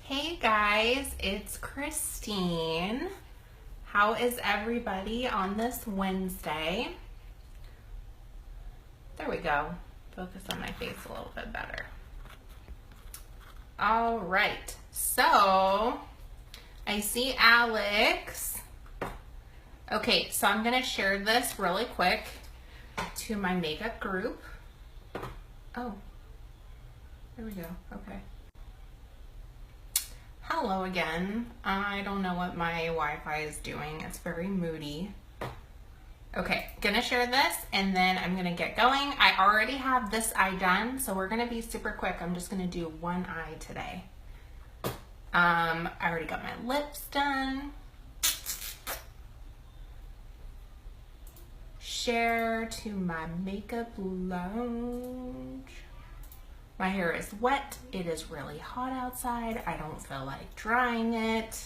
Hey guys, it's Christine. How is everybody on this Wednesday? There we go. Focus on my face a little bit better. All right, so I see Alex. Okay, so I'm gonna share this really quick to my makeup group. Oh, there we go, okay. Hello again. I don't know what my Wi-Fi is doing. It's very moody. Okay, gonna share this and then I'm gonna get going. I already have this eye done, so we're gonna be super quick. I'm just gonna do one eye today. I already got my lips done. Share to my makeup lounge. My hair is wet. It is really hot outside. I don't feel like drying it.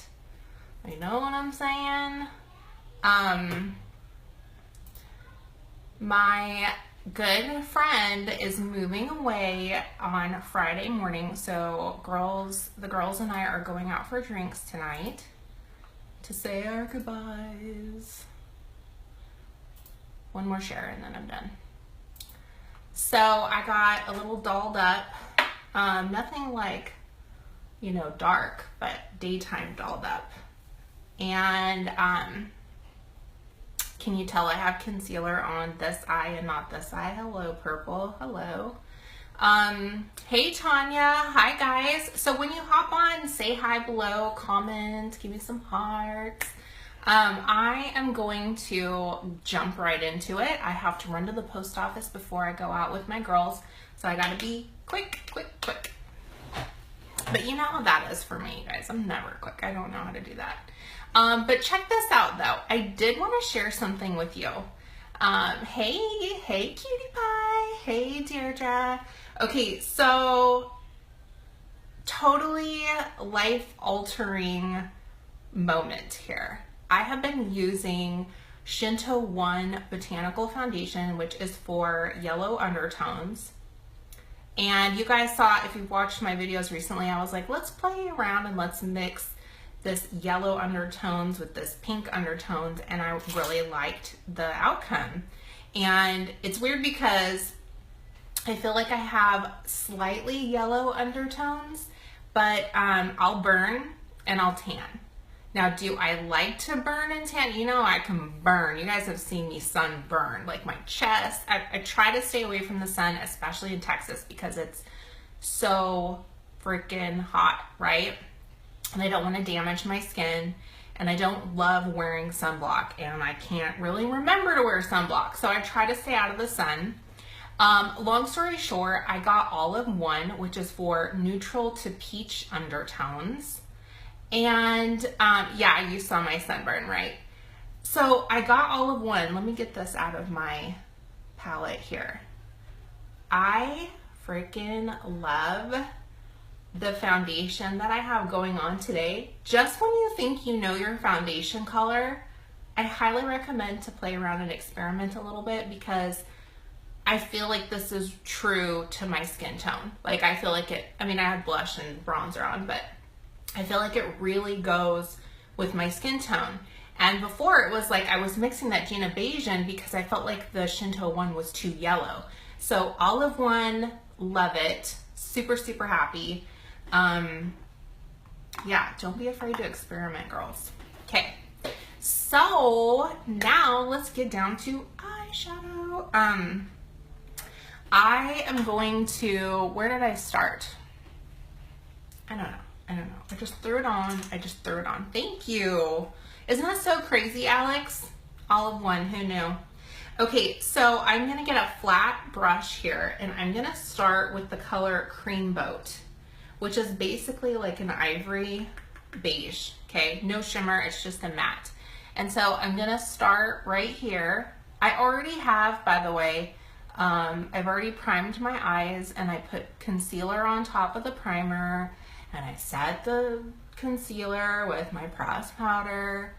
You know what I'm saying? My good friend is moving away on Friday morning, so the girls and I are going out for drinks tonight to say our goodbyes. One more share and then I'm done. So I got a little dolled up, nothing like, you know, dark, but daytime dolled up. And can you tell I have concealer on this eye and not this eye? Hello, purple, hello. Hey Tanya, hi guys. So when you hop on, say hi below, comment, give me some hearts. I am going to jump right into it. I have to run to the post office before I go out with my girls, so I gotta be quick. But you know how that is for me, guys. I'm never quick. I don't know how to do that. But check this out, though. I did want to share something with you. Hey, cutie pie. Hey, Deirdre. Okay, so totally life-altering moment here. I have been using Shinto 1 Botanical Foundation, which is for yellow undertones. And you guys saw, if you've watched my videos recently, I was like, let's play around and let's mix this yellow undertones with this pink undertones, and I really liked the outcome. And it's weird because I feel like I have slightly yellow undertones, but I'll burn and I'll tan. Now, do I like to burn and tan? You know I can burn. You guys have seen me sunburn, like my chest. I try to stay away from the sun, especially in Texas, because it's so freaking hot, right? And I don't want to damage my skin, and I don't love wearing sunblock, and I can't really remember to wear sunblock, so I try to stay out of the sun. Long story short, I got Olive 1, which is for neutral to peach undertones. And yeah, you saw my sunburn, right? So I got Olive 1. Let me get this out of my palette here. I freaking love the foundation that I have going on today. Just when you think you know your foundation color, I highly recommend to play around and experiment a little bit, because I feel like this is true to my skin tone. Like, I feel like I mean, I have blush and bronzer on, but I feel like it really goes with my skin tone. And before, it was like I was mixing that Gina Beige in because I felt like the Shinto 1 was too yellow. So Olive 1, love it. Super happy. Yeah, don't be afraid to experiment, girls. Okay, so now let's get down to eyeshadow. I am going to, where did I start? I don't know. I just threw it on. Thank you. Isn't that so crazy, Alex? Olive 1, who knew? Okay, so I'm gonna get a flat brush here, and I'm gonna start with the color Cream Boat, which is basically like an ivory beige, okay? No shimmer, it's just a matte. And so I'm gonna start right here. I already have, by the way, I've already primed my eyes, and I put concealer on top of the primer, and I set the concealer with my pressed powder.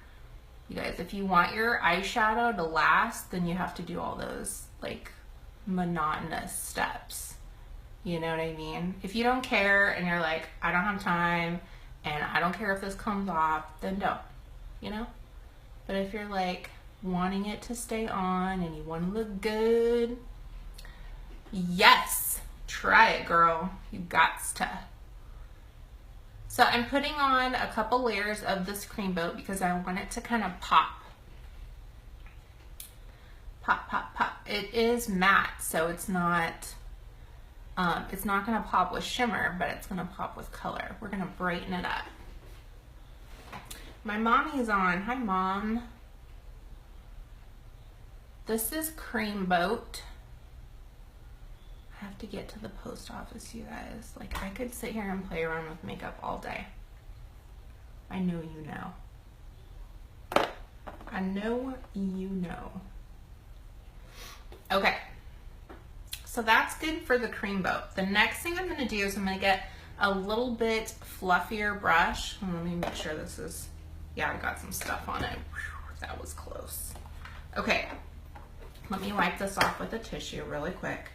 You guys, if you want your eyeshadow to last, then you have to do all those like monotonous steps. You know what I mean? If you don't care and you're like, I don't have time, and I don't care if this comes off, then don't, you know? But if you're like wanting it to stay on and you want to look good, yes, try it, girl. You gots to. So I'm putting on a couple layers of this cream boat because I want it to kind of pop. Pop, pop, pop. It is matte, so it's not gonna pop with shimmer, but it's gonna pop with color. We're gonna brighten it up. My mommy's on. Hi, Mom. This is Cream Boat. I have to get to the post office, you guys. Like, I could sit here and play around with makeup all day. I know you know. I know you know. Okay. So that's good for the cream boat. The next thing I'm gonna do is I'm gonna get a little bit fluffier brush. Let me make sure this is, yeah, I got some stuff on it. Whew, that was close. Okay. Let me wipe this off with a tissue really quick.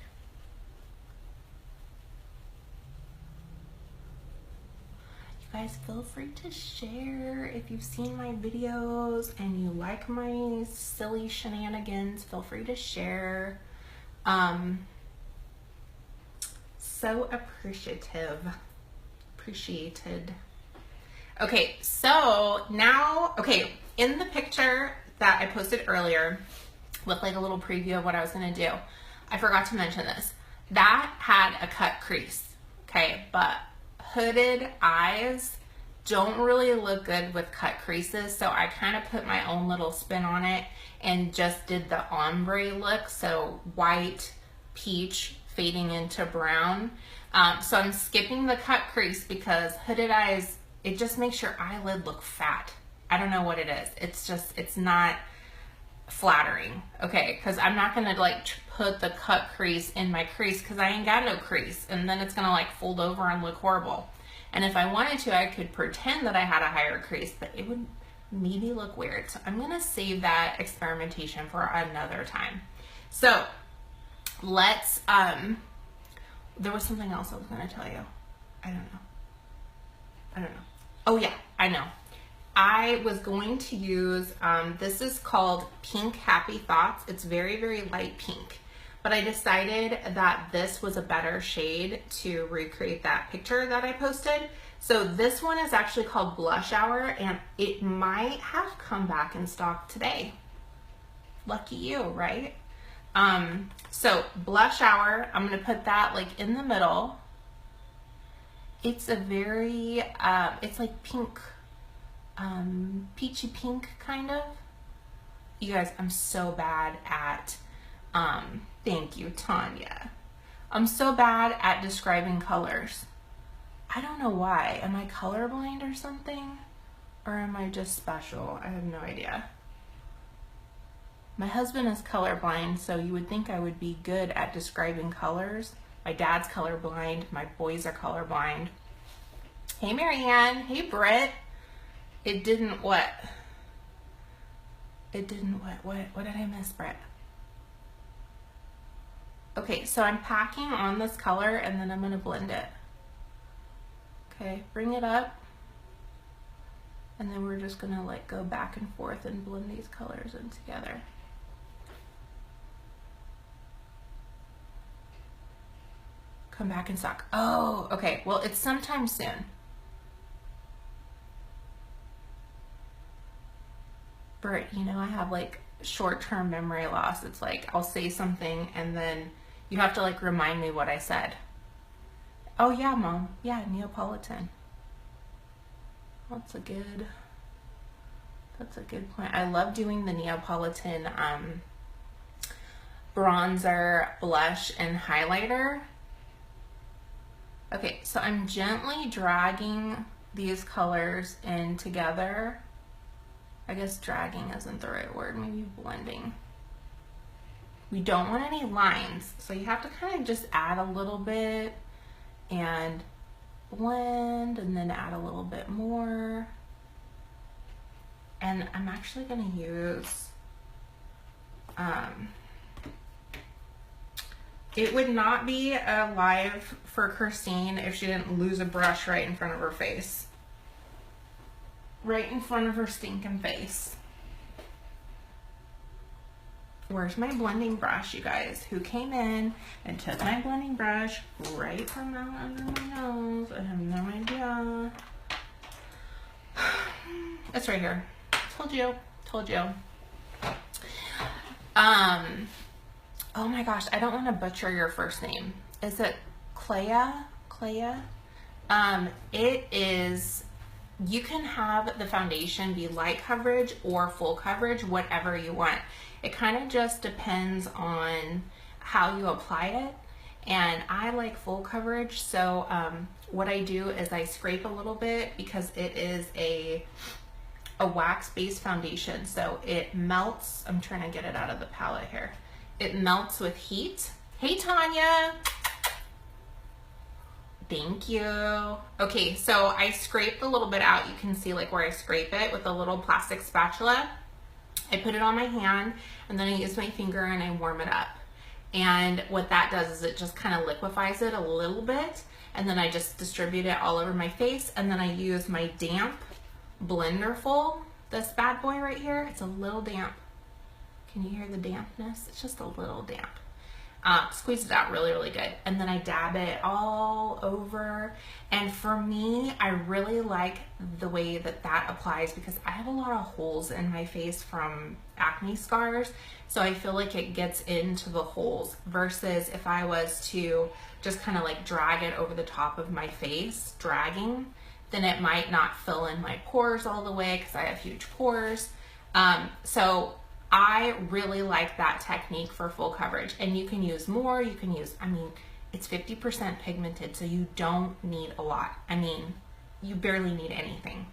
You guys feel free to share if you've seen my videos and you like my silly shenanigans. Feel free to share. So appreciated. Okay, so now, okay, in the picture that I posted earlier with like a little preview of what I was gonna do, I forgot to mention this. That had a cut crease, okay, but hooded eyes don't really look good with cut creases, so I kind of put my own little spin on it and just did the ombre look, so white, peach, fading into brown. So I'm skipping the cut crease because hooded eyes, it just makes your eyelid look fat. I don't know what it is. It's not flattering, okay? Because I'm not gonna like put the cut crease in my crease because I ain't got no crease, and then it's gonna like fold over and look horrible. And if I wanted to, I could pretend that I had a higher crease, but it would maybe look weird. So I'm gonna save that experimentation for another time. So let's, there was something else I was gonna tell you. I don't know. Oh yeah, I know. I was going to use, this is called Pink Happy Thoughts. It's very, very light pink. But I decided that this was a better shade to recreate that picture that I posted. So this one is actually called Blush Hour, and it might have come back in stock today. Lucky you, right? So Blush Hour, I'm gonna put that like in the middle. It's a very, it's like pink, peachy pink kind of. You guys, I'm so bad at, thank you, Tanya. I'm so bad at describing colors. I don't know why. Am I colorblind or something? Or am I just special? I have no idea. My husband is colorblind, so you would think I would be good at describing colors. My dad's colorblind. My boys are colorblind. Hey, Marianne. Hey, Britt. It didn't what? It didn't what? What did I miss, Britt? Okay, so I'm packing on this color and then I'm gonna blend it. Okay, bring it up. And then we're just gonna like go back and forth and blend these colors in together. Come back in stock. Oh, okay, well, it's sometime soon. Bert, you know, I have like short-term memory loss. It's like I'll say something and then you have to like remind me what I said. Oh yeah, Mom. Yeah, Neapolitan. That's a good point. I love doing the Neapolitan bronzer, blush, and highlighter. Okay, so I'm gently dragging these colors in together. I guess dragging isn't the right word, maybe blending. We don't want any lines, so you have to kind of just add a little bit and blend and then add a little bit more. And I'm actually gonna use, it would not be alive for Christine if she didn't lose a brush right in front of her face. right in front of her stinking face. Where's my blending brush, you guys? Who came in and took my blending brush right from out under my nose? I have no idea. It's right here. Told you. Told you. Oh my gosh, I don't want to butcher your first name. Is it Clea? Clea? It is, you can have the foundation be light coverage or full coverage, whatever you want. It kind of just depends on how you apply it. And I like full coverage, so what I do is I scrape a little bit because it is a wax-based foundation, so it melts. I'm trying to get it out of the palette here. It melts with heat. Hey, Tanya. Thank you. Okay, so I scraped a little bit out. You can see like where I scrape it with a little plastic spatula. I put it on my hand and then I use my finger and I warm it up. And what that does is it just kind of liquefies it a little bit, and then I just distribute it all over my face, and then I use my damp Blenderful, this bad boy right here. It's a little damp. Can you hear the dampness? It's just a little damp. Squeeze it out really, really good. And then I dab it all over. And for me, I really like the way that that applies because I have a lot of holes in my face from acne scars. So I feel like it gets into the holes versus if I was to just kind of like drag it over the top of my face, dragging, then it might not fill in my pores all the way because I have huge pores. So I really like that technique for full coverage, and you can use more. You can use, I mean, it's 50% pigmented, so you don't need a lot. I mean, you barely need anything.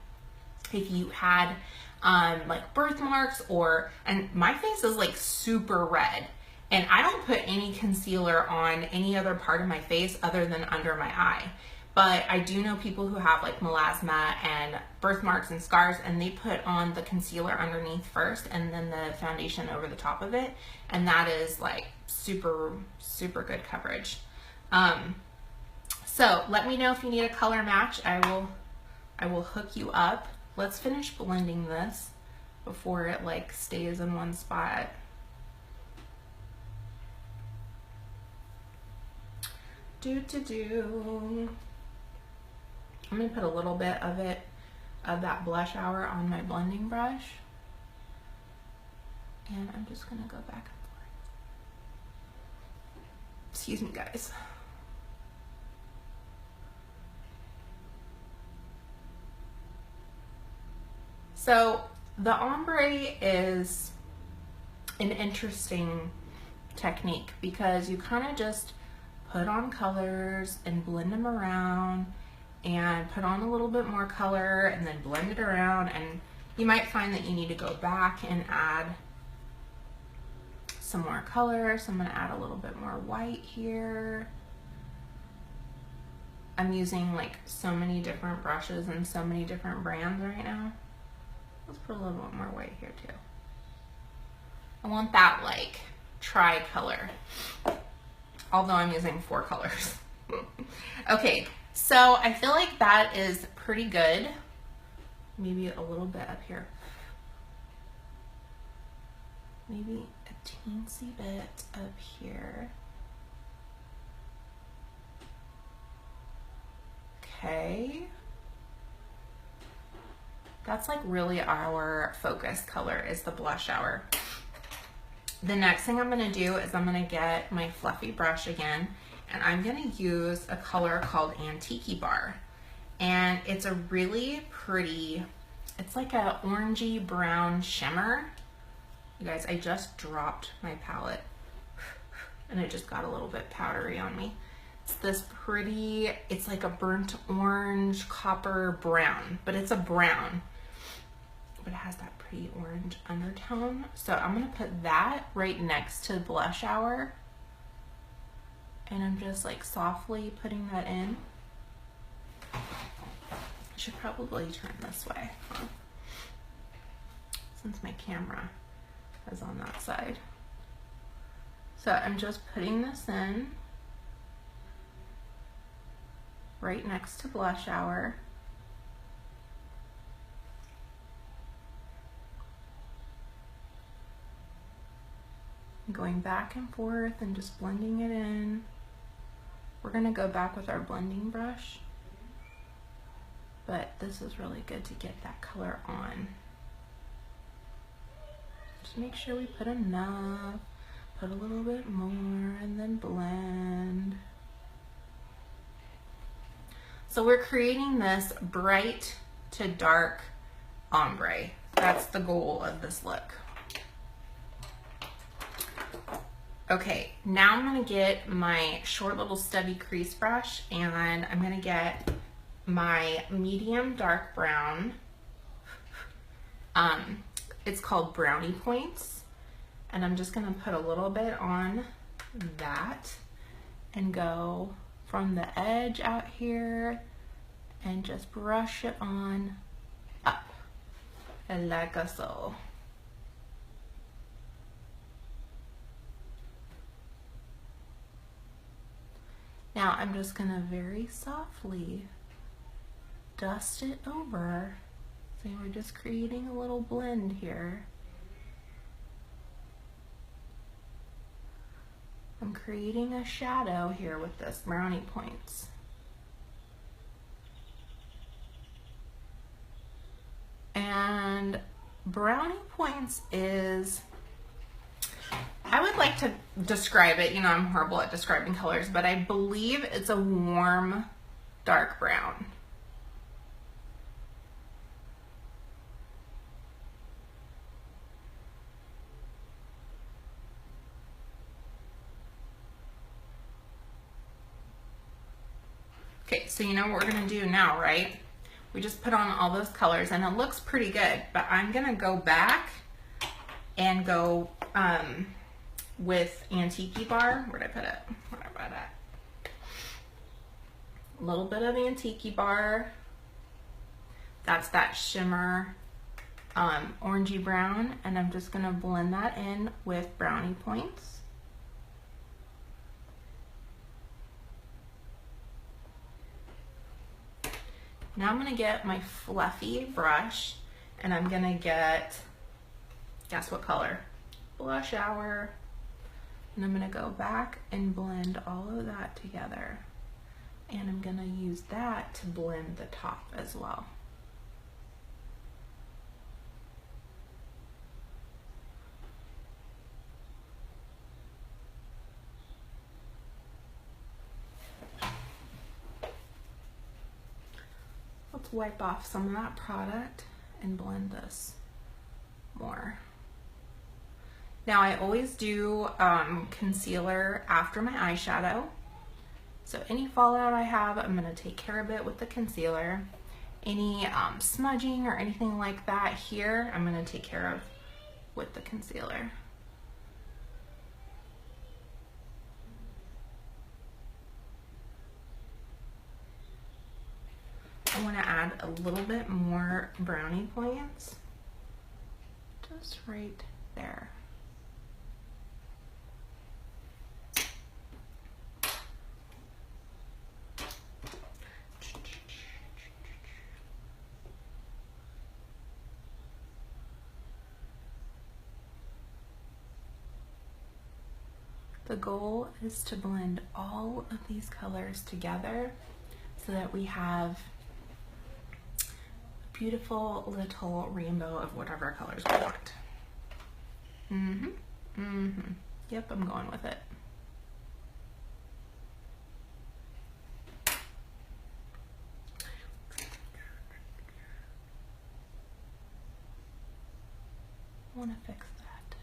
If you had like birthmarks and my face is like super red, and I don't put any concealer on any other part of my face other than under my eye. But I do know people who have like melasma and birthmarks and scars, and they put on the concealer underneath first and then the foundation over the top of it. And that is like super, super good coverage. So let me know if you need a color match. I will hook you up. Let's finish blending this before it like stays in one spot. I'm going to put a little bit of that blush hour on my blending brush. And I'm just going to go back and forth. Excuse me, guys. So the ombre is an interesting technique because you kind of just put on colors and blend them around and put on a little bit more color and then blend it around, and you might find that you need to go back and add some more color. So I'm going to add a little bit more white here. I'm using like so many different brushes and so many different brands right now. Let's put a little bit more white here too. I want that like tri-color, although I'm using 4 colors. Okay, so I feel like that is pretty good. Maybe a little bit up here. Maybe a teensy bit up here. Okay. That's like really our focus color is the blush hour. The next thing I'm gonna do is I'm gonna get my fluffy brush again, and I'm gonna use a color called Antiki Bar. And it's a really pretty, it's like a orangey brown shimmer. You guys, I just dropped my palette and it just got a little bit powdery on me. It's this pretty, it's like a burnt orange, copper brown, but it's a brown, but it has that pretty orange undertone. So I'm gonna put that right next to blush hour, and I'm just like softly putting that in. I should probably turn this way, huh? Since my camera is on that side. So I'm just putting this in right next to blush hour. going back and forth and just blending it in. We're gonna go back with our blending brush, but this is really good to get that color on. Just make sure we put enough, put a little bit more, and then blend. So we're creating this bright to dark ombre. That's the goal of this look. Okay, now I'm gonna get my short little stubby crease brush and I'm gonna get my medium dark brown. It's called Brownie Points, and I'm just gonna put a little bit on that and go from the edge out here and just brush it on up, and like so. Now I'm just gonna very softly dust it over. So we're just creating a little blend here. I'm creating a shadow here with this Brownie Points. And Brownie Points is, I would like to describe it, you know, I'm horrible at describing colors, but I believe it's a warm dark brown. Okay, so you know what we're gonna do now, right? We just put on all those colors and it looks pretty good, but I'm gonna go back and go with Antiki bar. Where'd I put it? Where'd I put it? A little bit of Antiki bar. That's that shimmer orangey brown, and I'm just gonna blend that in with Brownie Points. Now I'm gonna get my fluffy brush and I'm gonna get, guess what color? Blush Hour. And I'm gonna go back and blend all of that together. And I'm gonna use that to blend the top as well. Let's wipe off some of that product and blend this more. Now I always do concealer after my eyeshadow. So any fallout I have, I'm gonna take care of it with the concealer. Any smudging or anything like that here, I'm gonna take care of with the concealer. I want to add a little bit more Brownie Points, just right there. The goal is to blend all of these colors together so that we have beautiful little rainbow of whatever colors we want. Yep, I'm going with it. I want to fix that.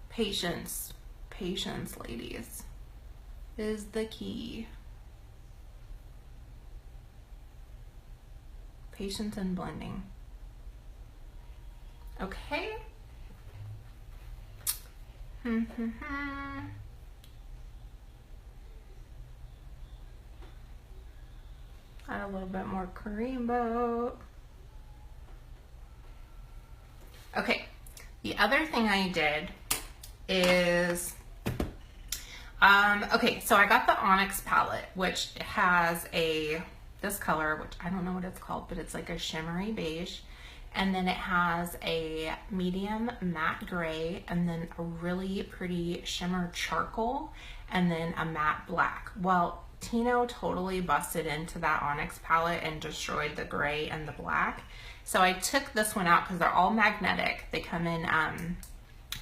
Patience, patience, ladies, is the key. Patience and blending. Okay. Add a little bit more Creme. Okay, the other thing I did is Okay, so I got the Onyx palette, which has this color, which I don't know what it's called, but it's like a shimmery beige. And then it has a medium matte gray, and then a really pretty shimmer charcoal, and then a matte black. Well, Tino totally busted into that Onyx palette and destroyed the gray and the black. So I took this one out because they're all magnetic. They come in,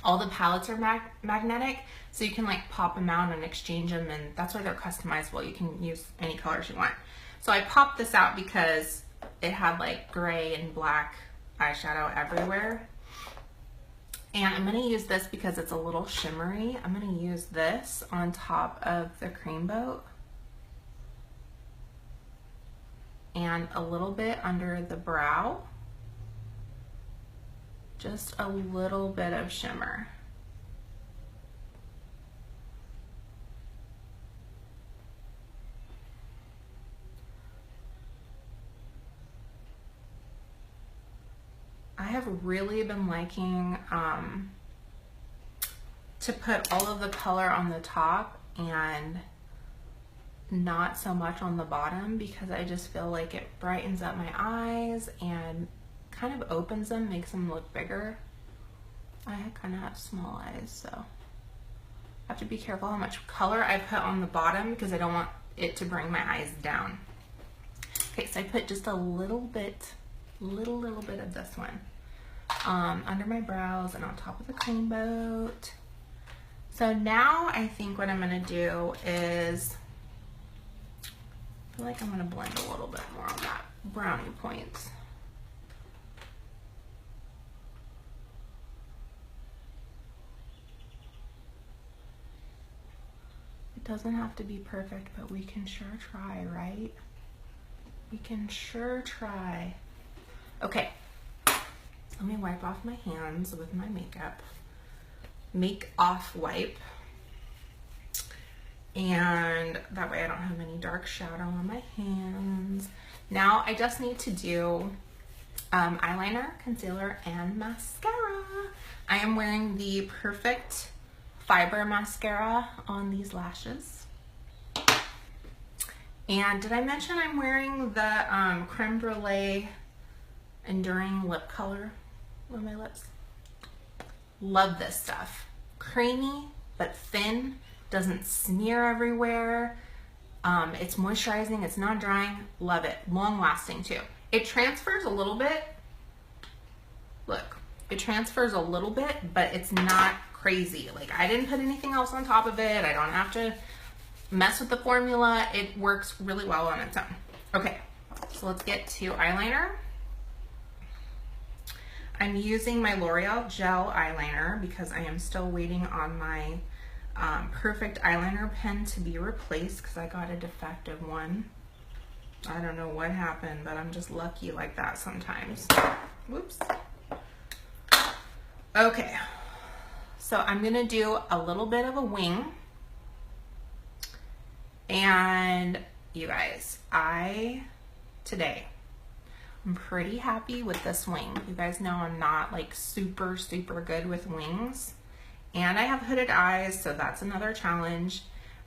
all the palettes are magnetic, so you can like pop them out and exchange them, and that's why they're customizable. You can use any colors you want. So I popped this out because it had like gray and black eyeshadow everywhere. And I'm gonna use this because it's a little shimmery. I'm gonna use this on top of the Cream Boat and a little bit under the brow. Just a little bit of shimmer. I have really been liking to put all of the color on the top and not so much on the bottom, because I just feel like it brightens up my eyes and kind of opens them, makes them look bigger. I kind of have small eyes, so I have to be careful how much color I put on the bottom because I don't want it to bring my eyes down. Okay, so I put just a little bit of this one under my brows and on top of the Cream Boat. So now I think what I'm gonna do is, I feel like I'm gonna blend a little bit more on that brownie point. It doesn't have to be perfect, but we can sure try, right? We can sure try. Okay, let me wipe off my hands with my makeup. Make off wipe. And that way I don't have any dark shadow on my hands. Now I just need to do eyeliner, concealer, and mascara. I am wearing the Perfect Fiber Mascara on these lashes. And did I mention I'm wearing the Creme Brûlée Enduring Lip Color on my lips? Love this stuff. Creamy, but thin. Doesn't smear everywhere. It's moisturizing, it's not drying. Love it. Long lasting too. It transfers a little bit. Look, it transfers a little bit, but it's not crazy. Like, I didn't put anything else on top of it. I don't have to mess with the formula. It works really well on its own. Okay, so let's get to eyeliner. I'm using my L'Oreal gel eyeliner because I am still waiting on my Perfect eyeliner pen to be replaced because I got a defective one. I don't know what happened, but I'm just lucky like that sometimes. Whoops. Okay, so I'm gonna do a little bit of a wing. And you guys, today, I'm pretty happy with this wing. You guys know I'm not like super good with wings. And I have hooded eyes, so that's another challenge.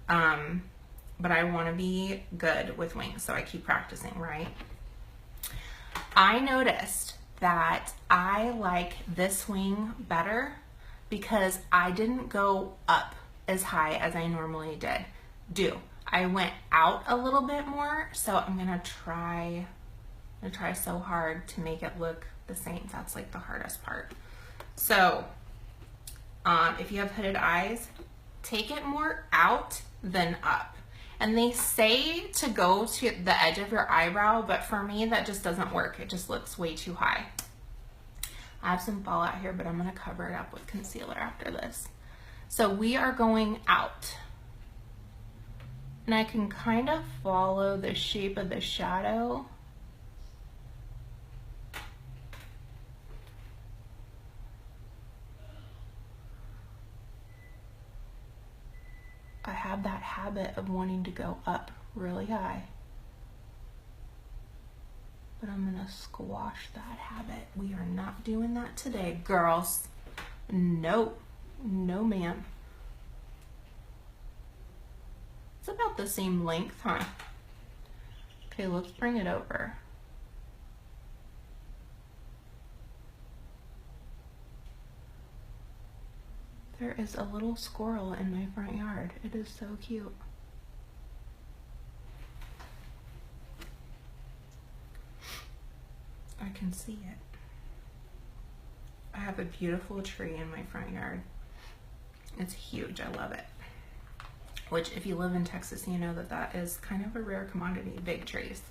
But I want to be good with wings, so I keep practicing, right? I noticed that I like this wing better because I didn't go up as high as I normally do. I went out a little bit more, so I'm gonna try so hard to make it look the same. That's like the hardest part. So if you have hooded eyes, take it more out than up. And they say to go to the edge of your eyebrow, but for me, that just doesn't work. It just looks way too high. I have some fallout here, but I'm gonna cover it up with concealer after this. So we are going out. And I can kind of follow the shape of the shadow. I have that habit of wanting to go up really high. But I'm gonna squash that habit. We are not doing that today, girls. No, no ma'am. It's about the same length, huh? Okay, let's bring it over. There is a little squirrel in my front yard. It is so cute. I can see it. I have a beautiful tree in my front yard. It's huge. I love it. Which, if you live in Texas, you know that that is kind of a rare commodity, big trees.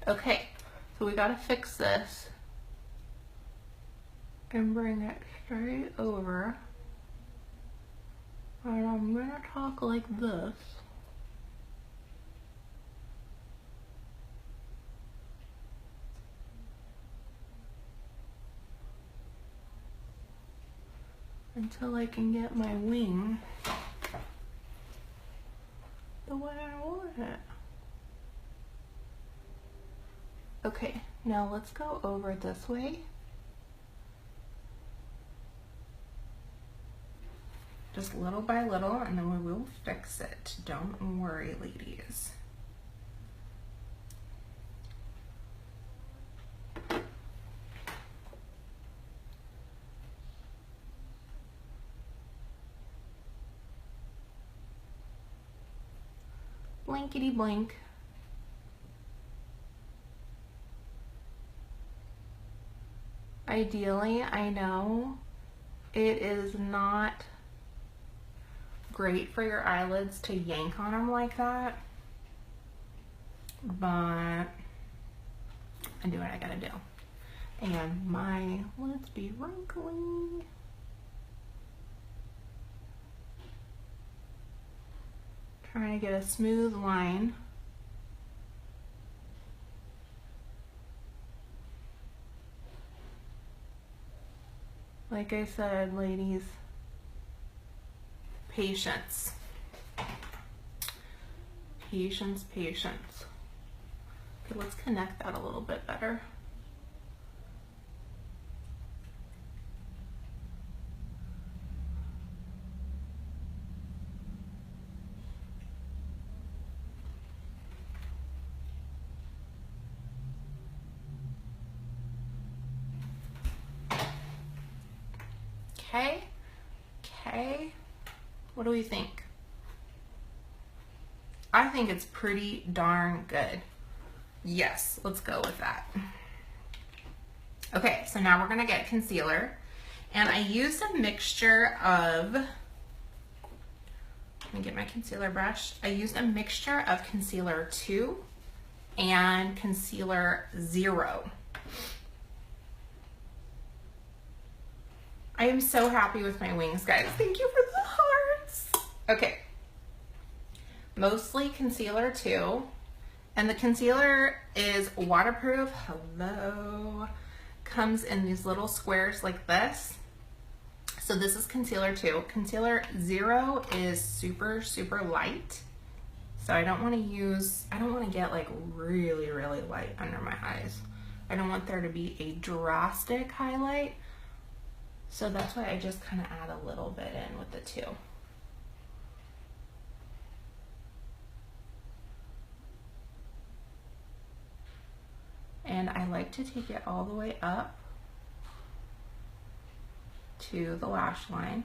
Okay, so we gotta fix this and bring it straight over. And I'm gonna talk like this. Until I can get my wing the way I want it. Okay, now let's go over this way. Just little by little, and then we will fix it. Don't worry, ladies. Blankety blank. Ideally, I know it is not great for your eyelids to yank on them like that, but I do what I gotta do. And my lids be wrinkly. Trying to get a smooth line. Like I said, ladies, patience. Patience, patience. Okay, let's connect that a little bit better. Okay, what do we think? I think it's pretty darn good. Yes, let's go with that. Okay, so now we're gonna get concealer. And I used a mixture of, let me get my concealer brush. I used a mixture of concealer 2 and concealer 0. I am so happy with my wings, guys. Thank you for the hearts. Okay. Mostly concealer 2. And the concealer is waterproof. Hello. Comes in these little squares like this. So this is concealer 2. Concealer 0 is super, super light. So I don't want to get like really, really light under my eyes. I don't want there to be a drastic highlight. So that's why I just kind of add a little bit in with the 2. And I like to take it all the way up to the lash line.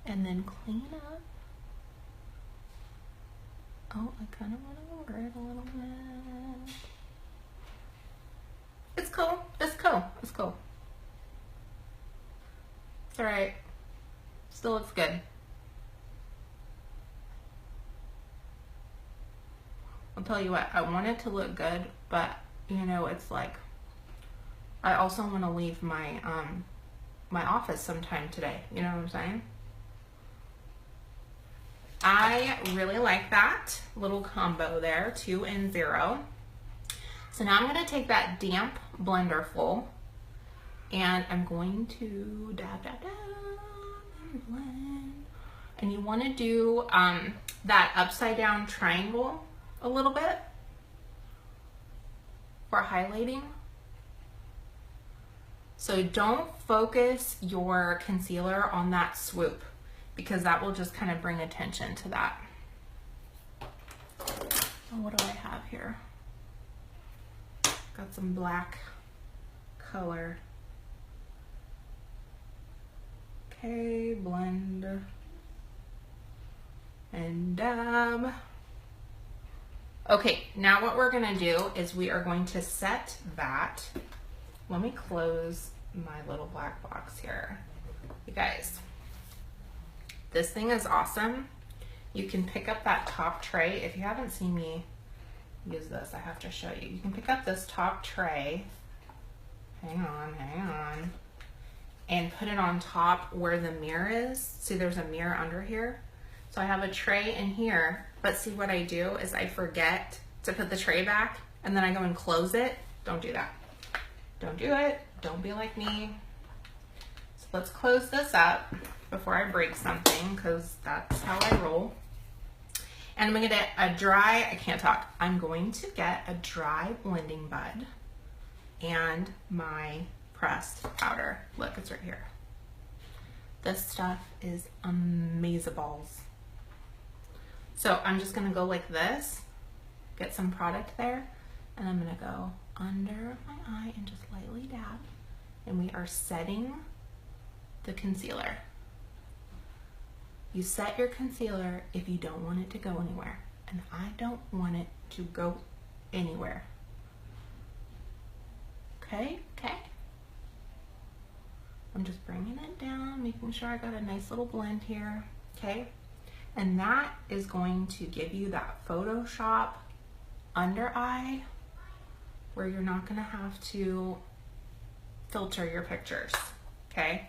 And then clean up. Oh, I kind of went over it a little bit. It's cool. It's cool. It's cool. It's all right. Still looks good. I'll tell you what, I want it to look good, but you know, it's like, I also want to leave my, my office sometime today. You know what I'm saying? I really like that little combo there, 2 and 0. So now I'm going to take that damp blender full and I'm going to dab, dab, dab, and blend. And you want to do that upside down triangle a little bit for highlighting. So don't focus your concealer on that swoop because that will just kind of bring attention to that. Oh, what do I have here? Got some black color. Okay, blend and dab. Okay, now what we're gonna do is we are going to set that. Let me close my little black box here. You guys, this thing is awesome. You can pick up that top tray. If you haven't seen me use this, I have to show you. You can pick up this top tray, hang on, and put it on top where the mirror is. See, there's a mirror under here. So I have a tray in here, but see what I do is I forget to put the tray back and then I go and close it. Don't do that. Don't do it. Don't be like me. So let's close this up before I break something because that's how I roll. And I'm gonna get a dry, I can't talk. I'm going to get a dry blending bud and my pressed powder. Look, it's right here. This stuff is amazeballs. So I'm just gonna go like this, get some product there, and I'm gonna go under my eye and just lightly dab. And we are setting the concealer. You set your concealer if you don't want it to go anywhere. And I don't want it to go anywhere. Okay, okay. I'm just bringing it down, making sure I got a nice little blend here, okay? And that is going to give you that Photoshop under eye where you're not gonna have to filter your pictures, okay?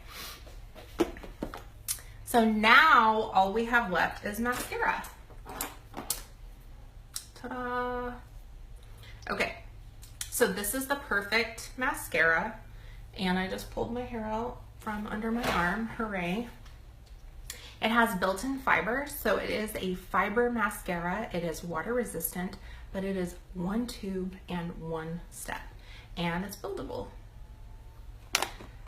So now all we have left is mascara. Ta-da! Okay, so this is the perfect mascara, and I just pulled my hair out from under my arm, hooray. It has built-in fibers, so it is a fiber mascara. It is water resistant, but it is one tube and one step, and it's buildable.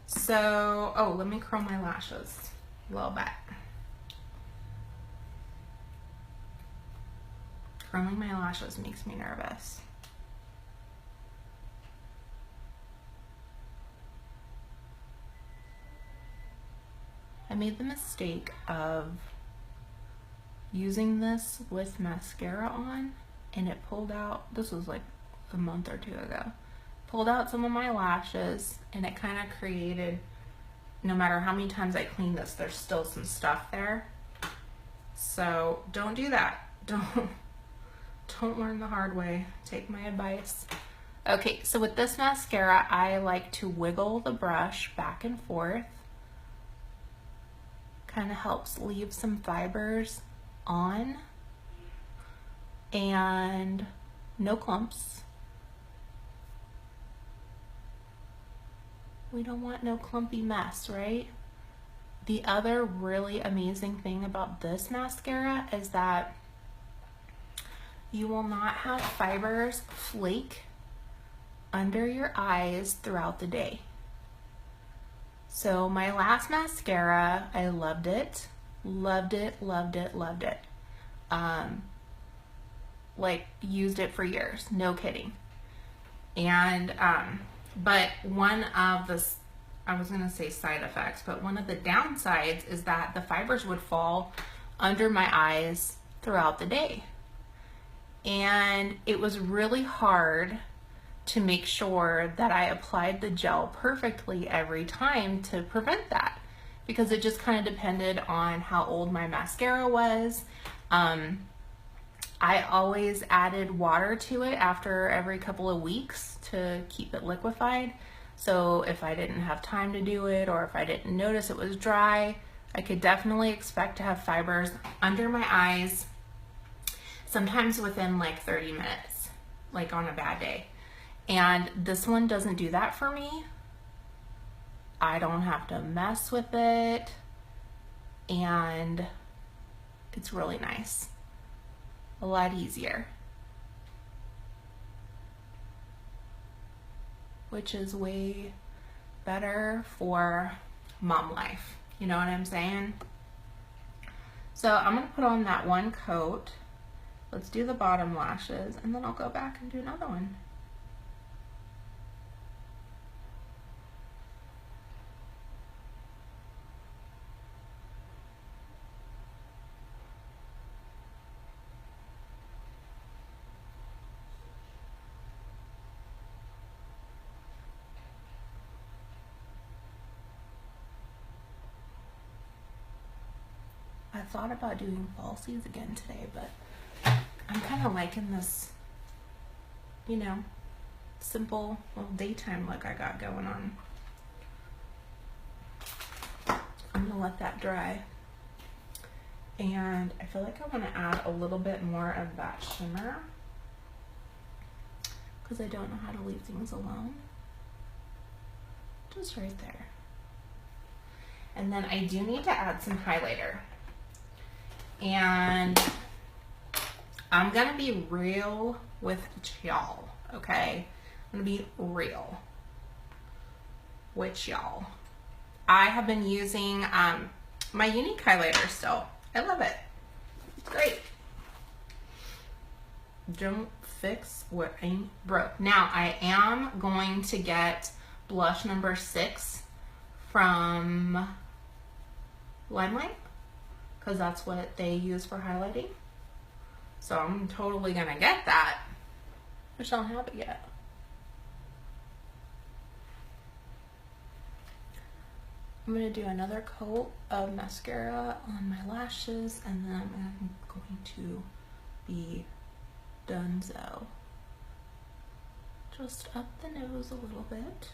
So, oh, let me curl my lashes a little bit. Curling my lashes makes me nervous. I made the mistake of using this with mascara on, and it pulled out, this was like a month or two ago, pulled out some of my lashes, and it kind of created, no matter how many times I clean this, there's still some stuff there. So don't do that. Don't learn the hard way. Take my advice. Okay, so with this mascara, I like to wiggle the brush back and forth. Kind of helps leave some fibers on, and no clumps. We don't want no clumpy mess, right? The other really amazing thing about this mascara is that you will not have fibers flake under your eyes throughout the day. So my last mascara, I loved it, loved it, loved it, loved it. Like used it for years, no kidding. And, but one of the, I was gonna say side effects, but one of the downsides is that the fibers would fall under my eyes throughout the day. And it was really hard to make sure that I applied the gel perfectly every time to prevent that, because it just kind of depended on how old my mascara was. I always added water to it after every couple of weeks to keep it liquefied. So if I didn't have time to do it, or if I didn't notice it was dry, I could definitely expect to have fibers under my eyes, sometimes within like 30 minutes, like on a bad day. And this one doesn't do that for me. I don't have to mess with it, and it's really nice. A lot easier. Which is way better for mom life. You know what I'm saying? So I'm gonna put on that one coat. Let's do the bottom lashes, and then I'll go back and do another one. I thought about doing falsies again today, but I'm kind of liking this, you know, simple little daytime look I got going on. I'm gonna let that dry. And I feel like I want to add a little bit more of that shimmer because I don't know how to leave things alone. Just right there. And then I do need to add some highlighter. And I'm gonna be real with y'all, okay? I'm gonna be real with y'all. I have been using my Unique highlighter still. I love it. It's great. Don't fix what ain't broke. Now I am going to get blush number 6 from Limelight, because that's what they use for highlighting. So I'm totally gonna get that. I just don't have it yet. I'm gonna do another coat of mascara on my lashes, and then I'm going to be donezo. Just up the nose a little bit.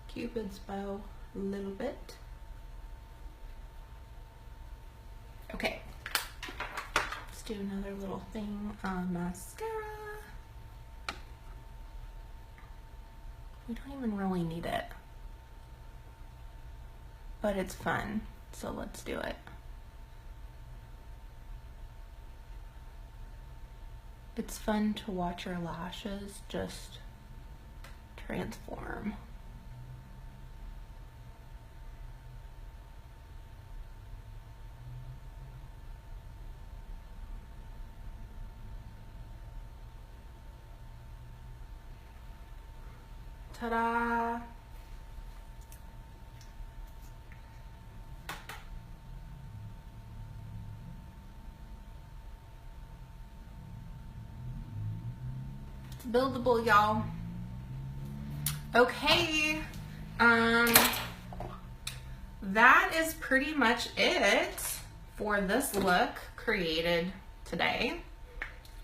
Cupid's bow a little bit. Okay, let's do another little thing on mascara. We don't even really need it, but it's fun, so let's do it. It's fun to watch your lashes just transform. Ta-da! It's buildable, y'all. Okay, that is pretty much it for this look created today.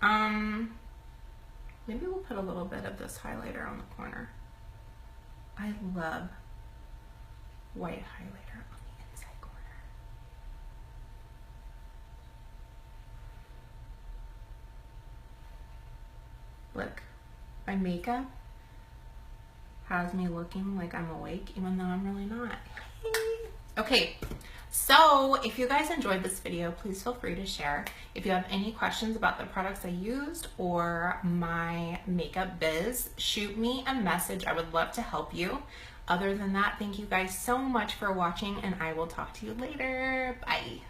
Maybe we'll put a little bit of this highlighter on the corner. I love white highlighter on the inside corner. Look, my makeup has me looking like I'm awake, even though I'm really not. Hey. Okay, so if you guys enjoyed this video, please feel free to share. If you have any questions about the products I used or my makeup biz, shoot me a message. I would love to help you. Other than that, thank you guys so much for watching, and I will talk to you later. Bye.